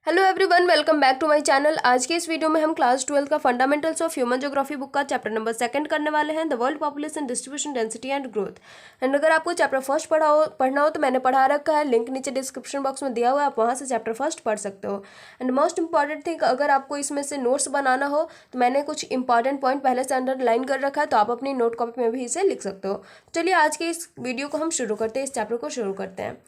Hello everyone, welcome back to my channel. आज के इस वीडियो में हम क्लास 12 का fundamentals of human geography book का चैप्टर नंबर 2 करने वाले हैं, the world population distribution density and growth. And अगर आपको चैप्टर फर्स्ट पढ़ना हो तो मैंने पढ़ा रखा है, लिंक नीचे डिस्क्रिप्शन बॉक्स में दिया हुआ है, आप वहाँ से चैप्टर फर्स्ट पढ़ सकते हो। एंड मोस्ट इंपॉर्टेंट थिंग, अगर आपको इसमें से नोट्स बनाना हो तो मैंने कुछ इंपॉर्टेंट पॉइंट पहले से अंडरलाइन कर रखा है, तो आप अपनी नोट कॉपी में भी इसे लिख सकते हो। चलिए आज के इस वीडियो को हम शुरू करते हैं, इस चैप्टर को शुरू करते हैं।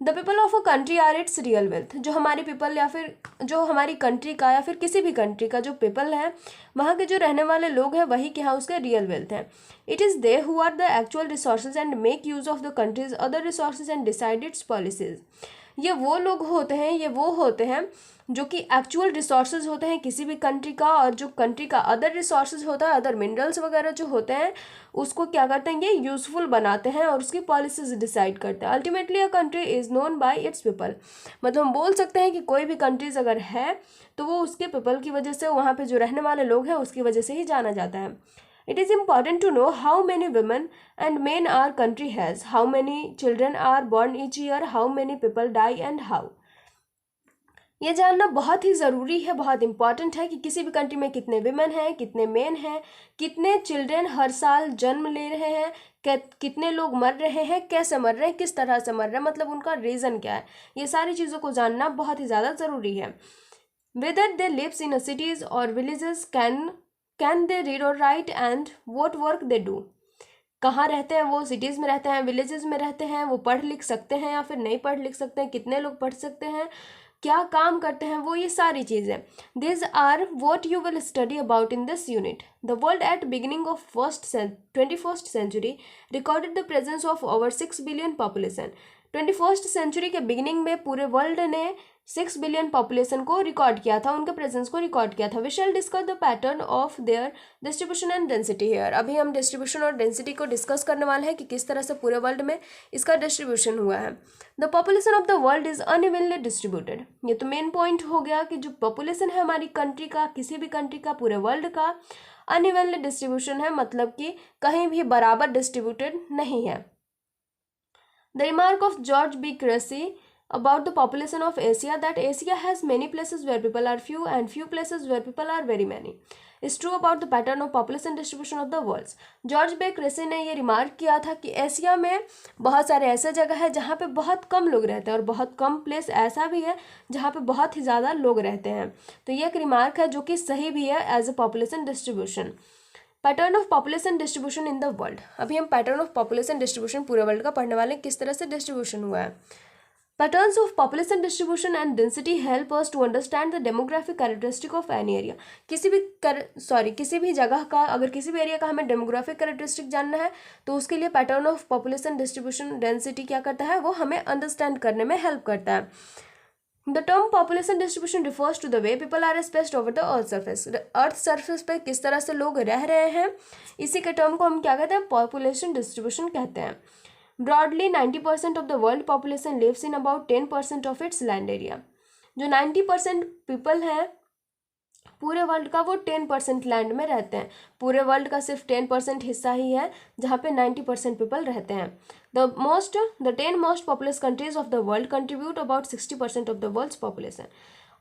The people of a country are its real wealth. जो हमारी पीपल या फिर जो हमारी कंट्री का या फिर किसी भी कंट्री का जो पीपल है, वहाँ के जो रहने वाले लोग हैं, वही क्या है, उसका रियल वेल्थ है। It is they who are the actual resources and make use of the country's other resources and decide its policies. ये वो लोग होते हैं, ये वो होते हैं जो कि एक्चुअल रिसोर्सेज होते हैं किसी भी कंट्री का, और जो कंट्री का अदर रिसोर्सेज होता है, अदर मिनरल्स वगैरह जो होते हैं, उसको क्या करते हैं, ये यूजफुल बनाते हैं और उसकी पॉलिसीज डिसाइड करते हैं। Ultimately a country is known by it's people. मतलब हम बोल सकते हैं कि कोई भी कंट्रीज अगर है तो वो उसके पीपल की वजह से, वहाँ पे जो रहने वाले लोग हैं उसकी वजह से ही जाना जाता है। It is important to know how many women and men our country has, how many children are born each year, how many people die and how. ये जानना बहुत ही ज़रूरी है, बहुत इंपॉर्टेंट है कि किसी भी कंट्री में कितने विमेन हैं, कितने मेन हैं, कितने चिल्ड्रन हर साल जन्म ले रहे हैं, कितने लोग मर रहे हैं, कैसे मर रहे हैं, किस तरह से मर रहे हैं, मतलब उनका रीज़न क्या है। ये सारी चीज़ों को जानना बहुत ही ज़्यादा ज़रूरी है। Whether they lives in a cities और विलेजेस, कैन दे रीड और write and what work they do. कहाँ रहते हैं वो, सिटीज़ में रहते हैं, विलेजेस में रहते हैं, वो पढ़ लिख सकते हैं या फिर नहीं पढ़ लिख सकते हैं, कितने लोग पढ़ सकते हैं, क्या काम करते हैं वो, ये सारी चीज़ें। This are what you will study about in this unit. The world at beginning of 21st century recorded the presence of over 6 billion population. 21st century के बिगिनिंग में पूरे वर्ल्ड ने 6 बिलियन पॉपुलेशन को रिकॉर्ड किया था, उनके presence को record किया था। We shall discuss the pattern of their distribution and density here. अभी हम डिस्ट्रीब्यूशन और डेंसिटी को डिस्कस करने वाले हैं कि किस तरह से पूरे वर्ल्ड में इसका डिस्ट्रीब्यूशन हुआ है। The population of the world is unevenly distributed. ये तो मेन पॉइंट हो गया कि जो पॉपुलेशन है हमारी कंट्री का, किसी भी कंट्री का, पूरे वर्ल्ड का, अनइवनली डिस्ट्रीब्यूशन है, मतलब कि कहीं भी बराबर डिस्ट्रीब्यूटेड नहीं है। The remark of George B. Cressy about the population of Asia, that Asia has many places where people are few and few places where people are very many, is true about the pattern of population distribution of the world. George B Cressey ने ये remark किया था कि Asia में बहुत सारे ऐसे जगह है जहाँ पे बहुत कम लोग रहते हैं, और बहुत कम प्लेस ऐसा भी है जहाँ पे बहुत ही ज़्यादा लोग रहते हैं। तो ये एक रिमार्क है जो कि सही भी है as a population distribution. Pattern of population distribution in the world. अभी हम पैटर्न ऑफ पॉपुलेशन डिस्ट्रीब्यूशन पूरे वर्ल्ड का पढ़ने वाले, किस तरह से डिस्ट्रीब्यूशन हुआ है। Patterns of population distribution and density help us to understand the demographic characteristic of any area. किसी भी जगह का, अगर किसी भी एरिया का हमें डेमोग्राफिक कैरेक्टरिस्टिक जानना है तो उसके लिए pattern of population distribution density क्या करता है, वो हमें अंडरस्टैंड करने में हेल्प करता है। The term population distribution refers to the way people are spaced over the earth surface. Earth surface पे किस तरह से लोग रह रहे हैं, इसी के टर्म को हम क्या कहते हैं, पॉपुलेशन डिस्ट्रीब्यूशन कहते हैं। Broadly 90% of the world population lives in about 10% of its land area. जो 90% पीपल हैं पूरे वर्ल्ड का, वो 10% लैंड में रहते हैं। पूरे वर्ल्ड का सिर्फ 10% हिस्सा ही है जहाँ पे 90% पीपल रहते हैं। The 10 most populous countries of the world contribute about 60% of the world's population.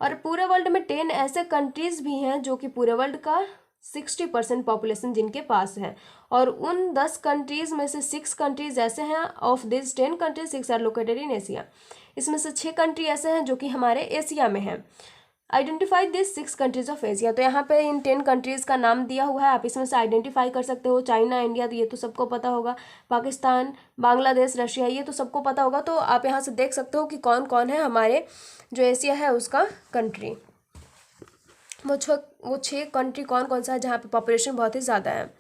और पूरे वर्ल्ड में 10 ऐसे कंट्रीज भी हैं जो कि पूरे वर्ल्ड का 60% पॉपुलेशन जिनके पास है, और उन 10 कंट्रीज में से 6 कंट्रीज ऐसे हैं, of this 10 countries 6 are located in Asia. इसमें से 6 कंट्री ऐसे हैं जो कि हमारे एशिया में हैं। Identify this 6 countries of Asia. तो यहाँ पे इन 10 कंट्रीज़ का नाम दिया हुआ है, आप इसमें से आइडेंटिफाई कर सकते हो। चाइना, इंडिया, तो ये तो सबको पता होगा, पाकिस्तान, बांग्लादेश, रशिया, ये तो सबको पता होगा। तो आप यहाँ से देख सकते हो कि कौन कौन है हमारे जो एशिया है उसका कंट्री। वो 6 कंट्री कौन कौन सा है जहाँ पे पॉपुलेशन बहुत ही ज़्यादा है।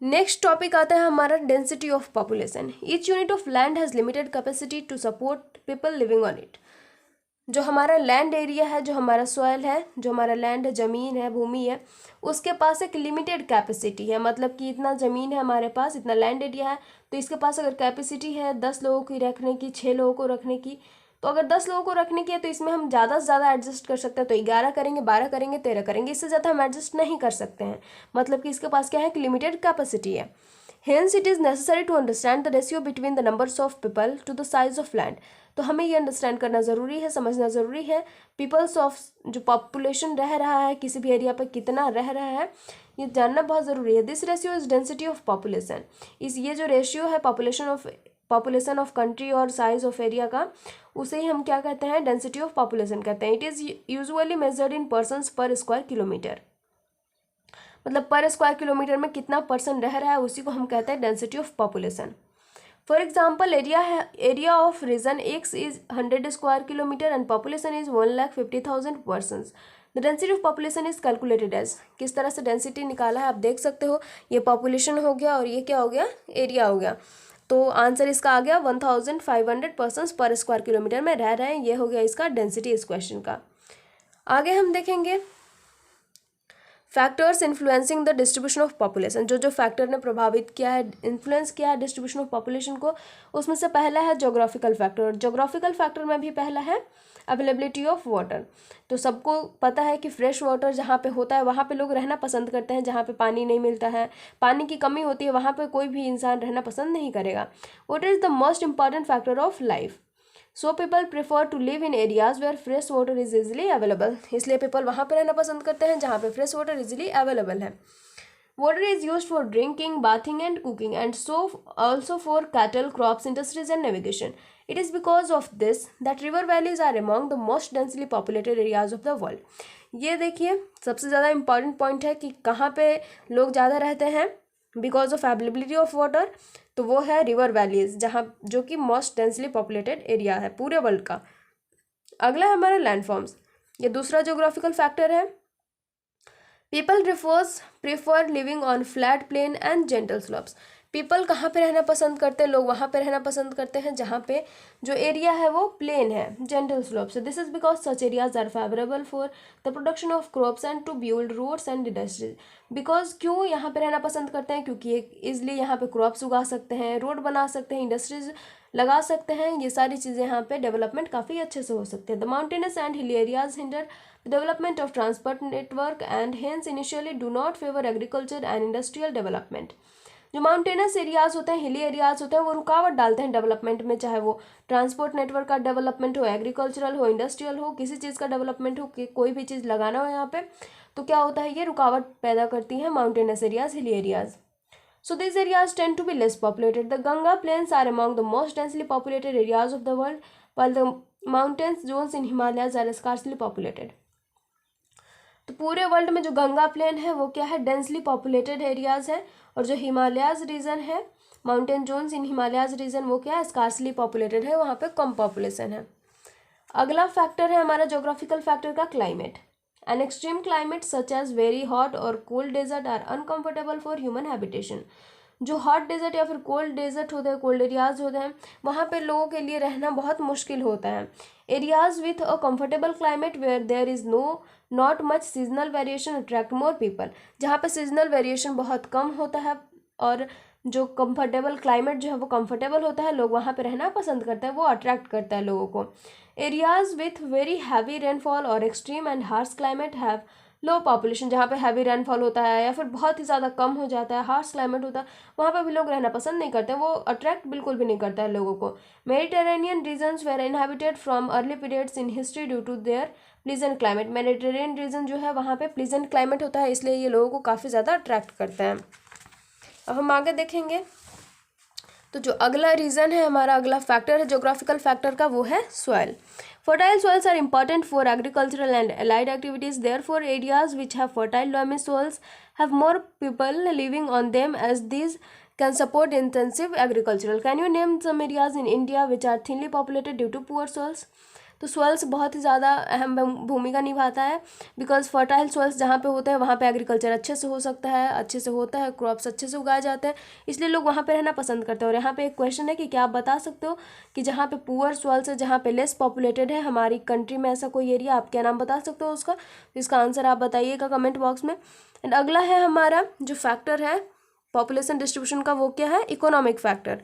नेक्स्ट टॉपिक आता है हमारा density of population. Each unit of land has limited capacity to support people living on it. जो हमारा लैंड एरिया है, जो हमारा सॉइल है, जो हमारा लैंड है, ज़मीन है, भूमि है, उसके पास एक लिमिटेड कैपेसिटी है। मतलब कि इतना ज़मीन है हमारे पास, इतना लैंड एरिया है, तो इसके पास अगर कैपेसिटी है 10 लोगों की रखने की, 6 लोगों को रखने की, तो अगर 10 लोगों को रखने की है तो इसमें हम ज़्यादा से ज़्यादा एडजस्ट कर सकते हैं। तो 11 करेंगे, 12 करेंगे, 13 करेंगे, इससे ज़्यादा हम एडजस्ट नहीं कर सकते हैं। मतलब कि इसके पास क्या है कि लिमिटेड कैपेसिटी है। Hence, it is necessary to understand the ratio between the numbers of people to the size of land. तो हमें ये अंडरस्टैंड करना ज़रूरी है, समझना ज़रूरी है पीपल्स ऑफ जो पॉपुलेशन रह रहा है किसी भी एरिया पर कितना रह रहा है, ये जानना बहुत ज़रूरी है। This ratio is density of population. ये जो रेशियो है पॉपुलेशन ऑफ कंट्री और साइज ऑफ एरिया का, उसे ही हम क्या कहते हैं, डेंसिटी ऑफ पॉपुलेशन कहते हैं। It is usually measured in persons पर स्क्वायर किलोमीटर, मतलब पर स्क्वायर किलोमीटर में कितना पर्सन रह रहा है उसी को हम कहते हैं density of population. For example, area of region X is 100 square kilometre and population is 1,50,000 persons. The density of population is calculated as, किस तरह से डेंसिटी निकाला है आप देख सकते हो। ये पॉपुलेशन हो गया और ये क्या हो गया, एरिया हो गया। तो आंसर इसका आ गया 1,500 पर्सन्स पर स्क्वायर किलोमीटर में रह रहे हैं। ये हो गया इसका डेंसिटी इस क्वेश्चन का। आगे हम देखेंगे factors influencing the distribution of population. जो फैक्टर ने प्रभावित किया है, इन्फ्लुएंस किया है डिस्ट्रीब्यूशन ऑफ पॉपुलेशन को, उसमें से पहला है जोग्राफिकल फैक्टर। जोग्राफिकल फैक्टर में भी पहला है अवेलेबिलिटी ऑफ वाटर। तो सबको पता है कि फ्रेश वाटर जहाँ पे होता है वहाँ पे लोग रहना पसंद करते हैं, जहाँ पे पानी नहीं मिलता है, पानी की कमी होती है, वहाँ पे कोई भी इंसान रहना पसंद नहीं करेगा। Water is the most important factor of life, so people prefer to live in areas where fresh water is easily available. इसलिए पीपल वहाँ पर रहना पसंद करते हैं जहाँ पे फ्रेश वाटर इजिली अवेलेबल है। Water is use for drinking, bathing and cooking and so also for cattle, crops, industries and navigation. It is because of this that river valleys are among the most densely populated areas of the world. ये देखिए सबसे ज़्यादा important point है कि कहाँ पे लोग ज़्यादा रहते हैं, because of availability of water, तो वो है रिवर वैलीज, जहाँ जो कि मोस्ट डेंसली पॉपुलेटेड एरिया है पूरे वर्ल्ड का। अगला है हमारा लैंडफॉर्म्स। ये दूसरा जोग्राफिकल फैक्टर है। People prefer living on flat plain and gentle slopes. People कहाँ पे रहना पसंद करते हैं, लोग वहाँ पे रहना पसंद करते हैं जहाँ पे जो एरिया है वो प्लेन है, जेंटल स्लोप से। This is because such areas are favourable for the production of crops and to build roads and industries. Because क्यों यहाँ पे रहना पसंद करते हैं, क्योंकि इजली यहाँ पे क्रॉप्स उगा सकते हैं, रोड बना सकते हैं, इंडस्ट्रीज लगा सकते हैं। ये सारी चीज़ें यहाँ पे डेवलपमेंट काफ़ी अच्छे से हो सकती है। The mountainous and hill areas hinder the development of transport network and hence initially do not favour agriculture and industrial development. जो माउंटेनस एरियाज होते हैं, हिली एरियाज होते हैं, वो रुकावट डालते हैं डेवलपमेंट में, चाहे वो ट्रांसपोर्ट नेटवर्क का डेवलपमेंट हो, एग्रीकल्चरल हो, इंडस्ट्रियल हो, किसी चीज़ का डेवलपमेंट हो, कि कोई भी चीज़ लगाना हो यहाँ पे, तो क्या होता है, ये रुकावट पैदा करती है mountainous areas, hilly areas. So these areas tend to be less populated. The Ganga plains are among the most densely populated areas of the world, while the mountains zones in Himalayas are scarcely populated. तो पूरे world में जो Ganga plane है वो क्या है, densely populated areas है, और जो हिमालयाज रीजन है, माउंटेन जोन्स इन हिमालयाज रीजन, वो क्या है, स्कार्सली पॉपुलेटेड है, वहाँ पे कम पॉपुलेशन है। अगला फैक्टर है हमारा जोग्राफिकल फैक्टर का climate. An extreme climate such as very hot or cold desert are uncomfortable for human habitation. जो हॉट डेजर्ट या फिर कोल्ड डेजर्ट होते हैं, कोल्ड एरियाज होते हैं, वहाँ पे लोगों के लिए रहना बहुत मुश्किल होता है। Areas with a comfortable climate where there is not much seasonal variation attract more people. जहाँ पे सीजनल वेरिएशन बहुत कम होता है और जो कंफर्टेबल क्लाइमेट जो है वो कंफर्टेबल होता है, लोग वहाँ पे रहना पसंद करते हैं, वो अट्रैक्ट करता है लोगों को। Areas with very heavy rainfall और extreme and harsh climate have low population. जहाँ पे हैवी रेनफॉल होता है या फिर बहुत ही ज़्यादा कम हो जाता है, हार्श क्लाइमेट होता है, वहाँ पे भी लोग रहना पसंद नहीं करते, वो अट्रैक्ट बिल्कुल भी नहीं करता है लोगों को। Mediterranean regions were inhabited from early periods in history due to their pleasant climate. Mediterranean region जो है वहाँ पे प्लीजेंट क्लाइमेट होता है, इसलिए ये लोगों को काफ़ी ज़्यादा अट्रैक्ट करता है। अब हम आगे देखेंगे तो जो अगला रीज़न है, हमारा अगला फैक्टर है जोग्राफिकल फैक्टर का, वो है soil. Fertile soils are important for agricultural and allied activities. Therefore, areas which have fertile loamy soils have more people living on them, as these can support intensive agricultural. Can you name some areas in India which are thinly populated due to poor soils? तो soils बहुत ही ज़्यादा अहम भूमिका निभाता है, because fertile soils जहाँ पे होते हैं वहाँ पे एग्रीकल्चर अच्छे से हो सकता है, अच्छे से होता है, क्रॉप्स अच्छे से उगाए जाते हैं, इसलिए लोग वहाँ पे रहना पसंद करते हैं। और यहाँ पे एक क्वेश्चन है कि क्या आप बता सकते हो कि जहाँ पे पुअर सोइल्स है, जहाँ पे लेस पॉपुलेटेड है हमारी कंट्री में, ऐसा कोई एरिया, आप क्या नाम बता सकते हो उसका? इसका आंसर आप बताइएगा कमेंट बॉक्स में। एंड अगला है हमारा जो फैक्टर है पॉपुलेशन डिस्ट्रीब्यूशन का, वो क्या है, इकोनॉमिक फैक्टर।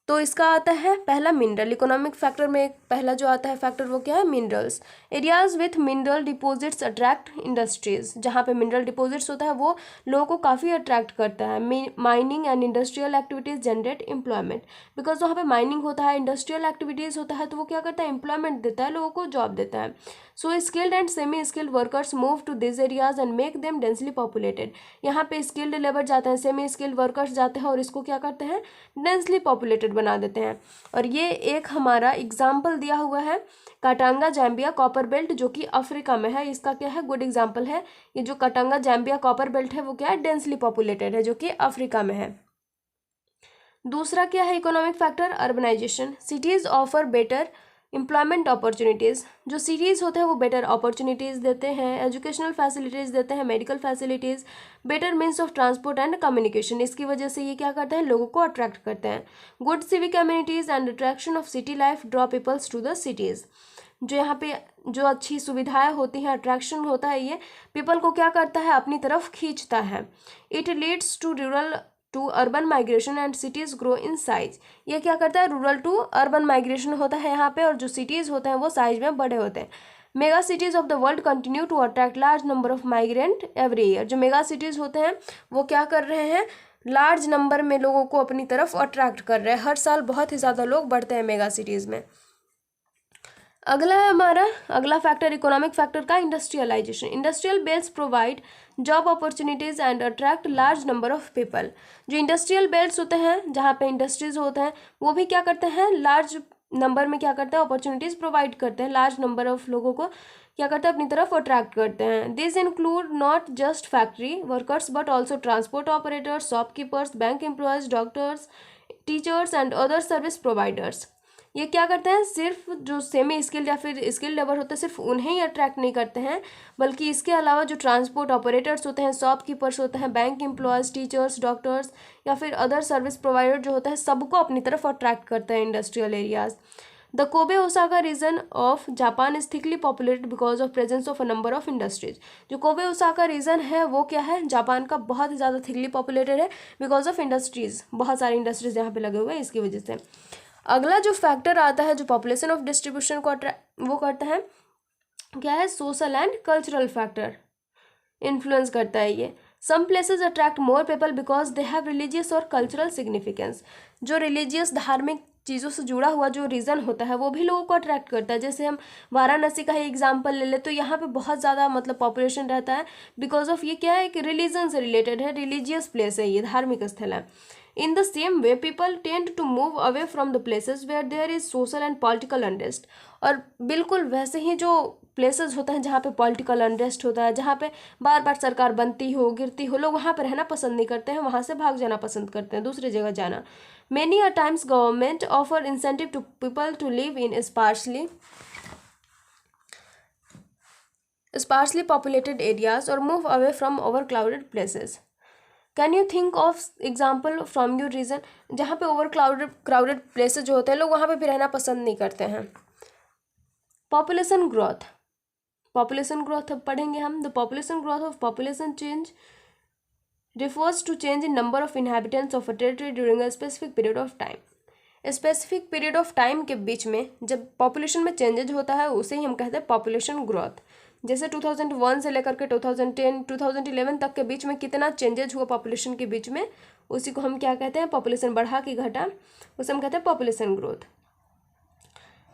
तो इसका आता है पहला मिनरल। इकोनॉमिक फैक्टर में पहला जो आता है फैक्टर वो क्या है, minerals. Areas with mineral deposits attract industries. जहाँ पे मिनरल डिपॉजिट्स होता है वो लोगों को काफ़ी अट्रैक्ट करता है। Mining and industrial activities generate employment. Because वहाँ पे माइनिंग होता है, इंडस्ट्रियल एक्टिविटीज़ होता है, तो वो क्या करता है, एम्प्लॉयमेंट देता है, लोगों को जॉब देता है। So skilled and semi skilled workers move to this areas and make them densely populated. यहाँ पे स्किल्ड लेबर जाते हैं, सेमी स्किल्ड वर्कर्स जाते हैं और इसको क्या करते हैं, डेंसली पॉपुलेटेड बना देते हैं। और ये एक हमारा एग्जाम्पल दिया हुआ है काटांगा जाम्बिया कॉपर बेल्ट, जो कि अफ्रीका में है। इसका क्या है, गुड एग्जाम्पल है। ये जो काटांगा जाम्बिया कॉपर बेल्ट है वो क्या है, डेंसली पॉपुलेटेड है, जो कि अफ्रीका में है। दूसरा क्या है economic factor, urbanisation. Cities offer better employment opportunities. जो सिटीज़ होते हैं वो बेटर अपॉर्चुनिटीज़ देते हैं, एजुकेशनल फैसिलिटीज़ देते हैं, medical facilities, better means of transport and communication. इसकी वजह से ये क्या करते हैं, लोगों को अट्रैक्ट करते हैं। Good civic communities and attraction of city life draw peoples to the cities. जो यहाँ पे जो अच्छी सुविधाएं होती हैं, अट्रैक्शन होता है, ये पीपल को क्या करता है, अपनी तरफ खींचता है। It leads to rural to urban migration and cities grow in size. ये क्या करता है, रूरल टू अर्बन माइग्रेशन होता है यहाँ पे, और जो सिटीज़ होते हैं वो साइज में बड़े होते हैं। Mega cities of the world continue to attract large number of migrant every year. जो मेगा सिटीज़ होते हैं वो क्या कर रहे हैं, लार्ज नंबर में लोगों को अपनी तरफ अट्रैक्ट कर रहे हैं। हर साल बहुत ही ज़्यादा लोग बढ़ते हैं मेगा सिटीज़ में। अगला है हमारा अगला फैक्टर इकोनॉमिक फैक्टर का, industrialisation. Industrial belts provide job opportunities and attract large number of people. जो इंडस्ट्रियल बेल्ट्स होते हैं, जहाँ पे इंडस्ट्रीज होते हैं, वो भी क्या करते हैं, लार्ज नंबर में क्या करते हैं, अपॉर्चुनिटीज़ प्रोवाइड करते हैं, लार्ज नंबर ऑफ लोगों को क्या करते हैं, अपनी तरफ अट्रैक्ट करते हैं। This include not just factory workers but also transport operators, shopkeepers, bank employees, doctors, teachers and other service providers. ये क्या करते हैं, सिर्फ जो सेमी स्किल्ड या फिर स्किल्ड लेबर होते हैं सिर्फ उन्हें ही अट्रैक्ट नहीं करते हैं, बल्कि इसके अलावा जो ट्रांसपोर्ट ऑपरेटर्स होते हैं, शॉपकीपर्स होते हैं, बैंक एम्प्लॉयज़, टीचर्स, डॉक्टर्स या फिर अदर सर्विस प्रोवाइडर जो होता है, सबको अपनी तरफ अट्रैक्ट करते हैं industrial areas. The Kobe Osaka region of Japan is thickly populated because of presence of a number of industries. जो कोबे ओसाका रीजन है वो क्या है, जापान का बहुत ही ज़्यादा थिकली पॉपुलेटेड है बिकॉज ऑफ इंडस्ट्रीज। बहुत सारी इंडस्ट्रीज यहाँ पे लगे हुए हैं, इसकी वजह से। अगला जो फैक्टर आता है जो पॉपुलेशन ऑफ डिस्ट्रीब्यूशन को वो करता है, क्या है, social and cultural factor influence करता है ये। Some places attract more people because they have religious और कल्चरल सिग्निफिकेंस। जो रिलीजियस धार्मिक चीज़ों से जुड़ा हुआ जो रीज़न होता है वो भी लोगों को अट्रैक्ट करता है। जैसे हम वाराणसी का ही एग्जांपल ले ले तो यहाँ पे बहुत ज़्यादा मतलब पॉपुलेशन रहता है बिकॉज ऑफ ये क्या है कि रिलीजन से रिलेटेड है, रिलीजियस प्लेस है, ये धार्मिक स्थल है। In the same way, people tend to move away from the places where there is social and political unrest. और बिल्कुल वैसे ही जो प्लेसेस होते हैं जहाँ पे पॉलिटिकल अनरेस्ट होता है, जहाँ पे बार बार सरकार बनती हो गिरती हो, लोग वहाँ पर रहना पसंद नहीं करते हैं, वहाँ से भाग जाना पसंद करते हैं, दूसरी जगह जाना। Many a times government offer incentive to people to live in sparsely populated areas or move away from overcrowded places. Can you think of example from your region, जहाँ पे ओवर क्राउडेड प्लेसेस जो होते हैं लोग वहाँ पे भी रहना पसंद नहीं करते हैं। पॉपुलेशन ग्रोथ, पॉपुलेशन ग्रोथ अब पढ़ेंगे हम। The population growth of population change refers to change in number of inhabitants of a territory during a specific period of time. Specific period of time के बीच में जब पॉपुलेशन में changes होता है उसे ही हम कहते हैं पॉपुलेशन ग्रोथ। जैसे 2001 से लेकर के 2010 2011 तक के बीच में कितना चेंजेज हुआ पॉपुलेशन के बीच में, उसी को हम क्या कहते हैं, पॉपुलेशन बढ़ा कि घटा, उसे हम कहते हैं population growth.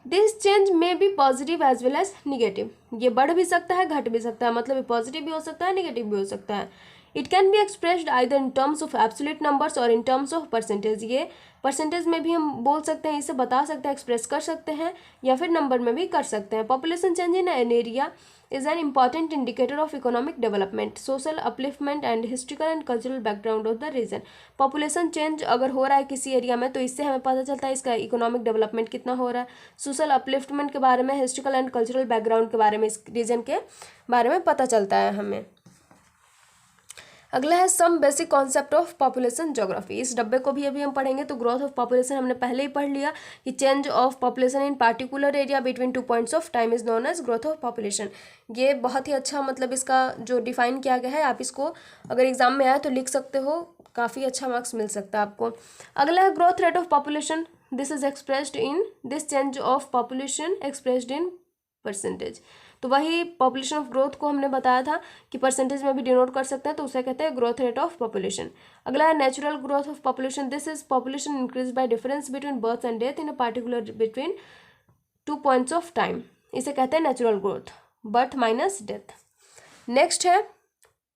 This change may be positive as well as negative. ये बढ़ भी सकता है घट भी सकता है, मतलब पॉजिटिव भी हो सकता है नेगेटिव भी हो सकता है। It can be expressed either in terms of absolute numbers और इन टर्म्स ऑफ परसेंटेज। ये परसेंटेज में भी हम बोल सकते हैं, इसे बता सकते हैं, एक्सप्रेस कर सकते हैं, या फिर नंबर में भी कर सकते हैं। Population change in an area is an important indicator of economic development, social upliftment and historical and cultural background of the region. Population change अगर हो रहा है किसी एरिया में तो इससे हमें पता चलता है इसका इकोनॉमिक डेवलपमेंट कितना हो रहा है, सोशल अपलिफ्टमेंट के बारे में, हिस्ट्रिकल एंड कल्चरल बैकग्राउंड के बारे में, इस रीजन के बारे में पता चलता है हमें। अगला है some basic concept of population geography. इस डब्बे को भी अभी हम पढ़ेंगे। तो ग्रोथ ऑफ पॉपुलेशन हमने पहले ही पढ़ लिया कि change of population in particular area between 2 points of time is known as growth of population. ये बहुत ही अच्छा मतलब इसका जो डिफाइन किया गया है, आप इसको अगर एग्जाम में आए तो लिख सकते हो, काफ़ी अच्छा मार्क्स मिल सकता है आपको। अगला है growth rate of population. This is expressed in this change of population expressed in percentage. तो वही पॉपुलेशन ऑफ ग्रोथ को हमने बताया था कि परसेंटेज में भी डिनोट कर सकते हैं, तो उसे कहते हैं ग्रोथ रेट ऑफ पॉपुलेशन। अगला है natural growth of population. This is population increase by difference between birth and death in a particular between 2 points of time. इसे कहते हैं natural growth, birth minus death. Next है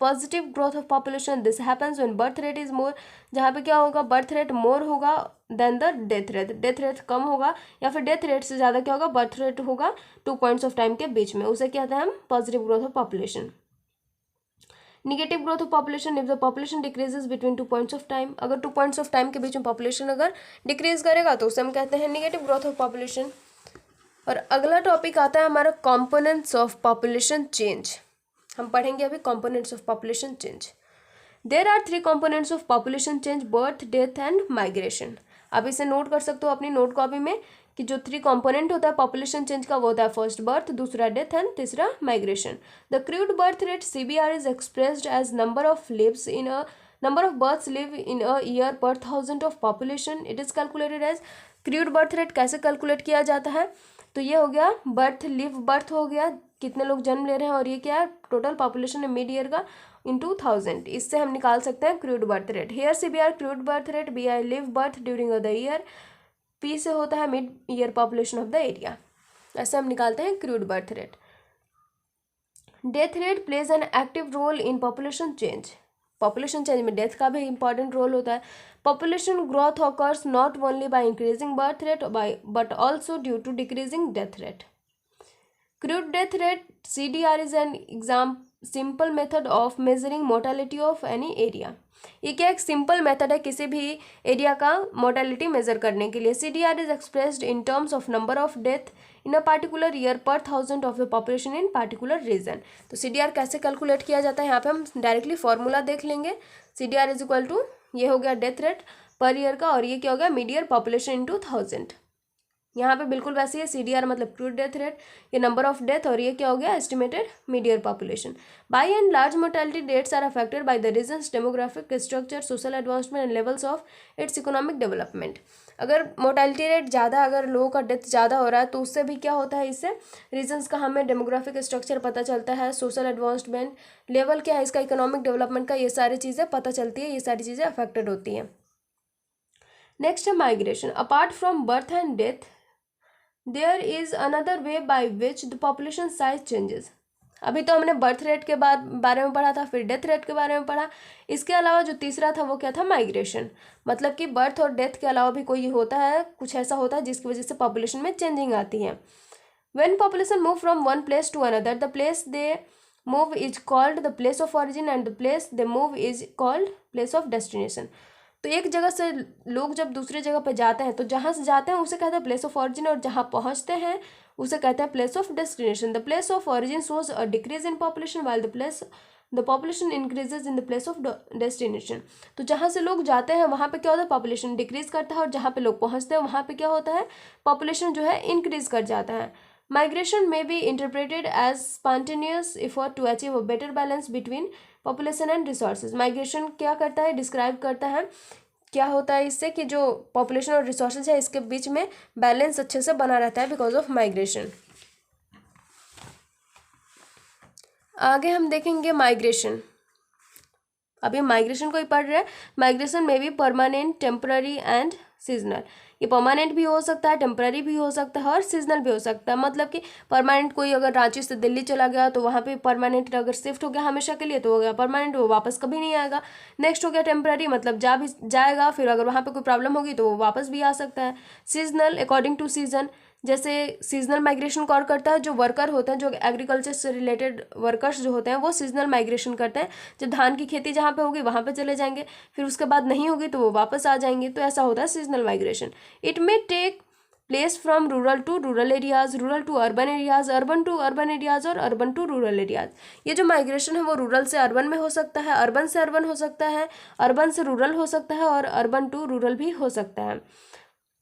positive growth of population. This happens when birth rate is more, जहाँ पे क्या होगा, birth rate more होगा then the death rate, death rate कम होगा या फिर डेथ रेट से ज़्यादा क्या होगा, बर्थ रेट होगा 2 पॉइंट्स ऑफ टाइम के बीच में, उसे कहते हैं हम positive growth of population. Negative growth of population, if the population decreases between 2 points of time, अगर 2 पॉइंट्स ऑफ टाइम के बीच में पॉपुलेशन अगर डिक्रीज करेगा तो उसे हम कहते हैं निगेटिव ग्रोथ ऑफ पॉपुलेशन। और अगला टॉपिक आता है हमारा कॉम्पोनेंट्स ऑफ पॉपुलेशन चेंज। हम पढ़ेंगे अभी components of population change. There are 3 components of population change, birth, death and migration. आप इसे नोट कर सकते हो अपनी नोट कॉपी में कि जो 3 कॉम्पोनेंट होता है पॉपुलेशन चेंज का वो होता है फर्स्ट बर्थ, दूसरा डेथ एंड तीसरा migration. The crude birth rate CBR is expressed as number of lives in a number of births live in a year per 1000 of population. It is calculated as, crude birth rate कैसे calculate किया जाता है, तो ये हो गया birth, live birth हो गया कितने लोग जन्म ले रहे हैं, और ये क्या है टोटल पॉपुलेशन है मिड ईयर का इंटू 1000। इससे हम निकाल सकते हैं crude birth rate. Here CBR crude birth rate, BI live birth during the year, P से होता है mid year population of the area. ऐसे हम निकालते हैं crude birth rate. Death rate plays an active role in population change. Population change में death का भी इंपॉर्टेंट रोल होता है। Population growth occurs not only by increasing birth rate but also due to decreasing death rate. Crude death rate CDR is an simple method of measuring mortality of any area। ये क्या एक simple method है किसी भी area का mortality major करने के लिए। CDR is expressed in terms of number of death in a particular year per 1000 of the population in particular reason. तो CDR कैसे कैलकुलेट किया जाता है, यहाँ पे हम डायरेक्टली फॉर्मूला देख लेंगे। CDR इज इक्वल टू, ये हो गया डेथ रेट पर ईयर का, और ये क्या हो गया मीड ईयर पॉपुलेशन इंटू 1000। यहाँ पे बिल्कुल वैसे ही है, CDR मतलब क्रूड डेथ रेट, ये नंबर ऑफ डेथ, और ये क्या हो गया estimated mid year population. By and large mortality rates are affected by the reasons demographic structure, social advancement and levels of its economic development. अगर mortality rate ज़्यादा, अगर लोगों का डेथ ज़्यादा हो रहा है तो उससे भी क्या होता है, इससे रीजन्स का हमें डेमोग्राफिक स्ट्रक्चर पता चलता है, सोशल एडवांसमेंट लेवल क्या है इसका, इकोनॉमिक डेवलपमेंट का, ये सारी चीज़ें पता चलती है, ये सारी चीज़ें अफेक्टेड होती हैं। नेक्स्ट है migration. Apart from birth and death there is another way by which the population size changes. अभी तो हमने बर्थ रेट के बारे में पढ़ा था, फिर डेथ रेट के बारे में पढ़ा। इसके अलावा जो तीसरा था वो क्या था, माइग्रेशन। मतलब कि बर्थ और डेथ के अलावा भी कोई होता है, कुछ ऐसा होता है जिसकी वजह से पॉपुलेशन में चेंजिंग आती है। When population move from one place to another, the place they move is called the place of origin and the place they move is called place of destination. तो एक जगह से लोग जब दूसरे जगह पर जाते हैं तो जहाँ से जाते हैं उसे कहते हैं प्लेस ऑफ ऑरिजिन, और जहाँ पहुँचते हैं उसे कहते हैं place of destination. The place of origin shows a decrease in population while the population increases in the place of destination. तो जहाँ से लोग जाते हैं वहाँ पे क्या होता है, पॉपुलेशन डिक्रीज करता है, और जहाँ पे लोग पहुँचते हैं वहाँ पे क्या होता है, पॉपुलेशन जो है इंक्रीज कर जाता है। Migration may be interpreted as spontaneous effort to achieve a better balance between population and resources. Migration क्या करता है, डिस्क्राइब करता है क्या होता है इससे कि जो पॉपुलेशन और रिसोर्सेज है इसके बीच में बैलेंस अच्छे से बना रहता है बिकॉज ऑफ माइग्रेशन। आगे हम देखेंगे माइग्रेशन। अभी माइग्रेशन को ही पढ़ रहे हैं। माइग्रेशन में भी परमानेंट, टेम्पररी एंड सीजनल। ये परमानेंट भी हो सकता है, टेम्पररी भी हो सकता है और सीजनल भी हो सकता है। मतलब कि परमानेंट कोई अगर रांची से दिल्ली चला गया तो वहाँ पे परमानेंट अगर शिफ्ट हो गया हमेशा के लिए तो हो गया परमानेंट, वो वापस कभी नहीं आएगा। नेक्स्ट हो गया टेम्पररी, मतलब जा भी जाएगा, फिर अगर वहाँ पे कोई प्रॉब्लम होगी तो वो वापस भी आ सकता है। सीजनल अकॉर्डिंग टू सीजन, जैसे सीजनल माइग्रेशन कौन करता है, जो वर्कर होते हैं, जो एग्रीकल्चर से रिलेटेड वर्कर्स जो होते हैं वो सीजनल माइग्रेशन करते हैं। जब धान की खेती जहाँ पे होगी वहाँ पे चले जाएंगे, फिर उसके बाद नहीं होगी तो वो वापस आ जाएंगे, तो ऐसा होता है seasonal migration. It may take place from rural to rural areas, rural to urban areas, urban to urban areas और अर्बन टू रूरल एरियाज। ये जो माइग्रेशन है वो रूरल से अर्बन में हो सकता है, अर्बन से अर्बन हो सकता है, अर्बन से रूरल हो सकता है और अर्बन टू रूरल भी हो सकता है,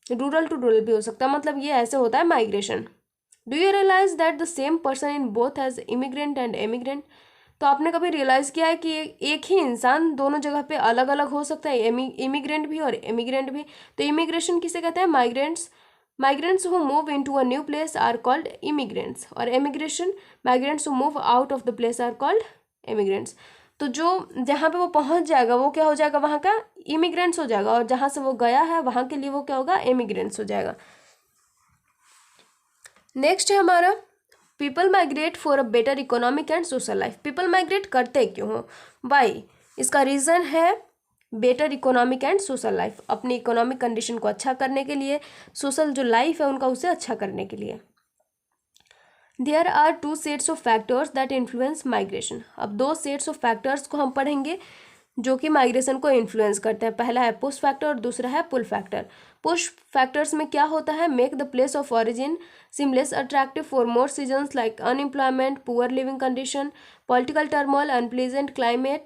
रूरल टू रूरल भी हो सकता है। मतलब ये ऐसे होता है migration. Do you realize that the same person in both as immigrant and emigrant. तो आपने कभी रियलाइज़ किया है कि एक ही इंसान दोनों जगह पे अलग अलग हो सकता है, इमिग्रेंट भी और इमिग्रेंट भी। तो इमिग्रेशन किसे कहते हैं? Migrants who move into a new place are called immigrants, और immigration migrants who move out of the place are called immigrants. तो जो जहाँ पे वो पहुँच जाएगा वो क्या हो जाएगा? वहाँ का इमिग्रेंट्स हो जाएगा, और जहाँ से वो गया है वहाँ के लिए वो क्या होगा? इमिग्रेंट्स हो जाएगा। नेक्स्ट है हमारा people migrate for a better economic and social life. People migrate करते क्यों हो? वाई? इसका रीज़न है better economic and social life, अपनी इकोनॉमिक कंडीशन को अच्छा करने के लिए, सोशल जो लाइफ है उनका उसे अच्छा करने के लिए। There are 2 sets of factors that influence migration. अब 2 सेट्स ऑफ फैक्टर्स को हम पढ़ेंगे जो कि माइग्रेशन को इन्फ्लुएंस करते हैं। पहला है पुश फैक्टर और दूसरा है पुल फैक्टर। पुश फैक्टर्स में क्या होता है? Make the place of origin seamless attractive for more seasons like unemployment, poor leaving condition, political turmoil, unpleasant climate,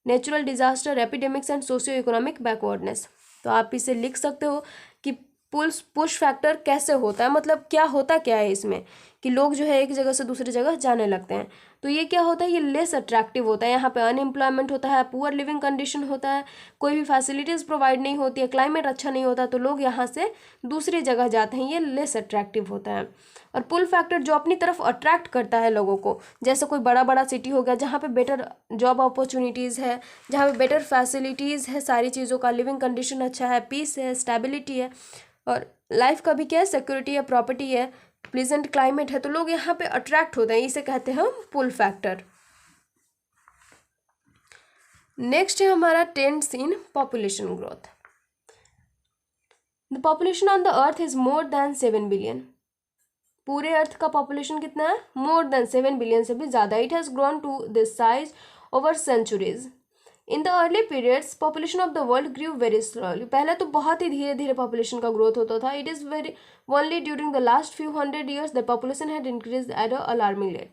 natural disaster, epidemics and socio economic backwardness. तो आप इसे लिख सकते हो कि पुश फैक्टर कैसे होता है, मतलब क्या होता क्या है इसमें कि लोग जो है एक जगह से दूसरी जगह जाने लगते हैं। तो ये क्या होता है? ये लेस अट्रैक्टिव होता है। यहाँ पे अनएम्प्लॉयमेंट होता है, पुअर लिविंग कंडीशन होता है, कोई भी फैसिलिटीज़ प्रोवाइड नहीं होती है, क्लाइमेट अच्छा नहीं होता, तो लोग यहाँ से दूसरी जगह जाते हैं, ये लेस अट्रैक्टिव होता है। और पुल फैक्टर जो अपनी तरफ अट्रैक्ट करता है लोगों को, जैसे कोई बड़ा बड़ा सिटी हो गया जहाँ पे बेटर जॉब अपॉर्चुनिटीज़ है, जहाँ पे बेटर फैसिलिटीज़ है, सारी चीज़ों का लिविंग कंडीशन अच्छा है, पीस है, स्टेबिलिटी है, और लाइफ का भी क्या है? सिक्योरिटी है, प्रॉपर्टी है, प्लीजेंट क्लाइमेट है, तो लोग यहाँ पे अट्रैक्ट होते हैं, इसे कहते हैं हम पुल फैक्टर। नेक्स्ट है हमारा trends in population growth. The population on the earth is more than 7 billion. पूरे अर्थ का पॉपुलेशन कितना है? मोर देन 7 बिलियन से भी ज़्यादा। It has grown to this size over centuries. In the early periods population of the world grew very slowly. पहले तो बहुत ही धीरे धीरे पॉपुलेशन का ग्रोथ होता था। It is very only during the last few 100 years the population had increase at a alarming rate.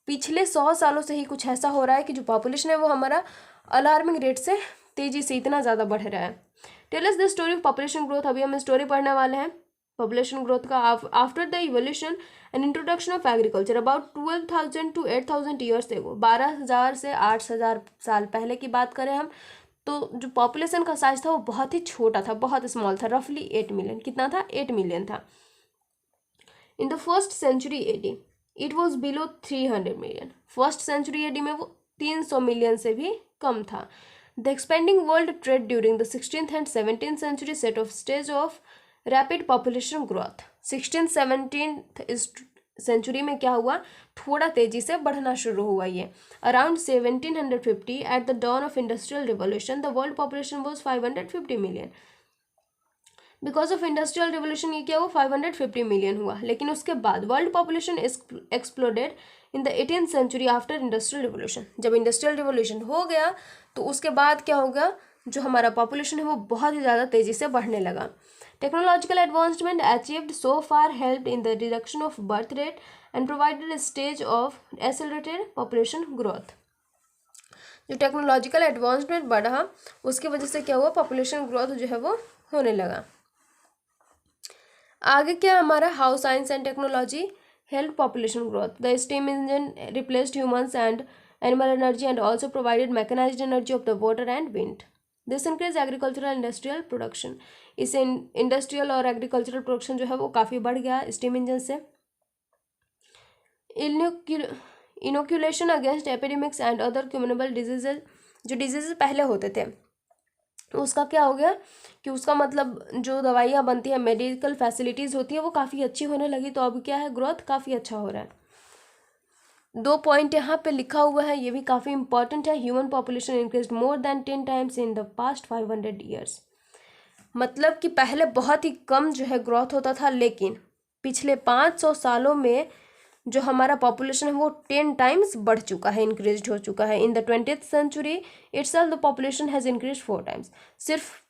पिछले 100 सालों से ही कुछ ऐसा हो रहा है कि जो पॉपुलेशन है वो हमारा अलार्मिंग रेट से तेज़ी से इतना ज़्यादा बढ़ रहा है। Tell us the story of population growth. अभी हम स्टोरी पढ़ने वाले हैं पॉपुलेशन ग्रोथ का। After the evolution and introduction of agriculture about 12,000 to 8,000 years एगो, 12,000 से 8,000 साल पहले की बात करें हम, तो जो पॉपुलेशन का साइज था वो बहुत ही छोटा था, बहुत स्मॉल था, रफली 8 मिलियन। कितना था? 8 मिलियन था। In the first century AD it was below 300 million. First century AD में वो 300 मिलियन से भी कम था। The expanding world trade during the 16th and 17th century set off stage of rapid population growth. 16th-17th century में क्या हुआ? थोड़ा तेजी से बढ़ना शुरू हुआ ये। Around 1750 at the dawn of industrial revolution the world population was 550 million. Because of industrial revolution ये क्या हुआ? 550 मिलियन हुआ। लेकिन उसके बाद world population exploded in the 18th century after industrial revolution. जब इंडस्ट्रियल रिवोल्यूशन हो गया तो उसके बाद क्या होगा? जो हमारा पॉपुलेशन है वो बहुत ही ज़्यादा तेज़ी से बढ़ने लगा। Technological advancement achieved so far helped in the reduction of birth rate and provided stage of accelerated population growth. जो टेक्नोलॉजिकल एडवांसमेंट बढ़ा उसकी वजह से क्या हुआ? पॉपुलेशन ग्रोथ जो है वो होने लगा। आगे क्या हमारा? How science and technology help population growth. The steam engine replaced humans and animal energy and also provided mechanised energy of the water and wind. This increase agricultural industrial production. इससे industrial और agricultural production जो है वो काफ़ी बढ़ गया steam engine से। Inoculation against epidemics and other communicable diseases. जो डिजीजेज पहले होते थे उसका क्या हो गया कि उसका मतलब जो दवाइयाँ बनती हैं, मेडिकल फैसिलिटीज़ होती है वो काफ़ी अच्छी होने लगी। तो अब क्या है? ग्रोथ काफ़ी अच्छा हो रहा है। 2 पॉइंट यहाँ पे लिखा हुआ है, ये भी काफ़ी इंपॉर्टेंट है। Human population increase more than 10 times in the past 500 years। मतलब कि पहले बहुत ही कम जो है ग्रोथ होता था, लेकिन पिछले 500 सालों में जो हमारा पॉपुलेशन है वो 10 times बढ़ चुका है, इंक्रीज हो चुका है। In the 20th century itself the population has increase 4 times। सिर्फ